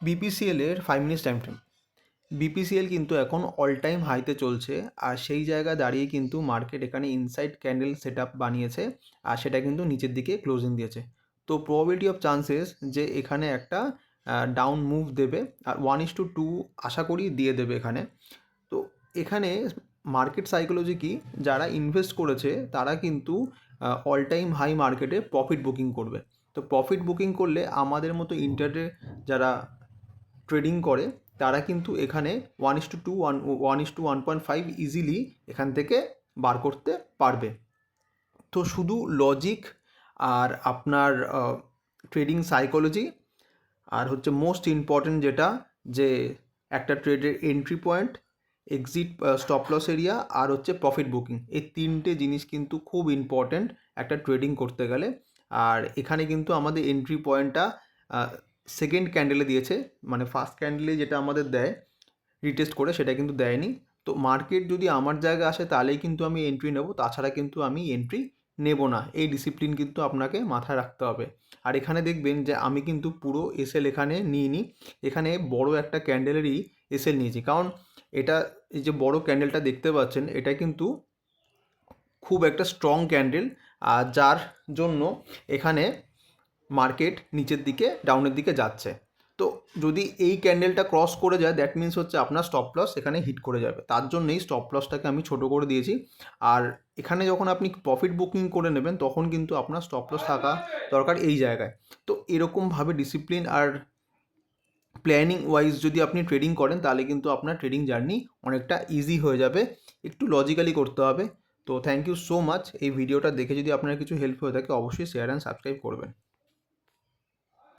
BPCL এর 5 minutes time frame. BPCL কিন্তু এখন অল টাইম হাইতে চলছে, আর সেই জায়গায় দাঁড়িয়ে কিন্তু মার্কেট এখানে ইনসাইড ক্যান্ডেল সেট আপ বানিয়েছে, আর সেটা কিন্তু নিচের দিকে ক্লোজিং দিয়েছে। তো প্রবাবিলিটি অফ চান্সেস যে এখানে একটা ডাউন মুভ দেবে, আর 1:2 আশা করি দিয়ে দেবে এখানে। তো এখানে মার্কেট সাইকোলজি কি, যারা ইনভেস্ট করেছে তারা কিন্তু অল টাইম হাই মার্কেটে প্রফিট বুকিং করবে। তো প্রফিট বুকিং করলে আমাদের মতো ইন্টারডে যারা ট্রেডিং করে তারা কিন্তু এখানে 1:2 1:1.5 ইজিলি এখান থেকে বার করতে পারবে। তো শুধু লজিক আর আপনার ট্রেডিং সাইকোলজি, আর হচ্ছে মোস্ট ইম্পর্টেন্ট যেটা, যে একটা ট্রেডের entry point, exit, stop loss area, আর হচ্ছে প্রফিট বুকিং, এই তিনটে জিনিস কিন্তু খুব ইম্পর্টেন্ট একটা ট্রেডিং করতে গেলে। আর এখানে কিন্তু আমাদের এন্ট্রি পয়েন্টটা সেকেন্ড ক্যান্ডেলে দিয়েছে, মানে ফার্স্ট ক্যান্ডেলে যেটা আমাদের দেয় রিটেস্ট করে সেটা কিন্তু দেয়নি। তো মার্কেট যদি আমার জায়গায় আসে তাহলেই কিন্তু আমি এন্ট্রি নেব, তাছাড়া কিন্তু আমি এন্ট্রি নেব না। এই ডিসিপ্লিন কিন্তু আপনাকে মাথায় রাখতে হবে। আর এখানে দেখবেন যে আমি কিন্তু পুরো এসএল এখানে নিইনি, এখানে বড় একটা ক্যান্ডেলেরই এসএল নিয়েছি, কারণ এটা, এই যে বড় ক্যান্ডেলটা দেখতে পাচ্ছেন, এটা কিন্তু খুব একটা স্ট্রং ক্যান্ডেল, আর যার জন্য এখানে মার্কেট নিচের দিকে ডাউনের দিকে যাচ্ছে। তো যদি এই ক্যান্ডেলটা ক্রস করে যায়, দ্যাট মিন্স হচ্ছে আপনার স্টপ লস এখানে হিট করে যাবে, তার জন্যই স্টপ লসটাকে আমি ছোট করে দিয়েছি। আর এখানে যখন আপনি প্রফিট বুকিং করে নেবেন তখন কিন্তু আপনার স্টপ লস থাকা দরকার এই জায়গায়। তো এরকমভাবে ডিসিপ্লিন আর প্ল্যানিং ওয়াইজ যদি আপনি ট্রেডিং করেন তাহলে কিন্তু আপনার ট্রেডিং জার্নি অনেকটা ইজি হয়ে যাবে। একটু লজিক্যালি করতে হবে। তো থ্যাংক ইউ সো মাচ। এই ভিডিওটা দেখে যদি আপনার কিছু হেল্প হয়ে থাকে অবশ্যই শেয়ার অ্যান্ড সাবস্ক্রাইব করবেন।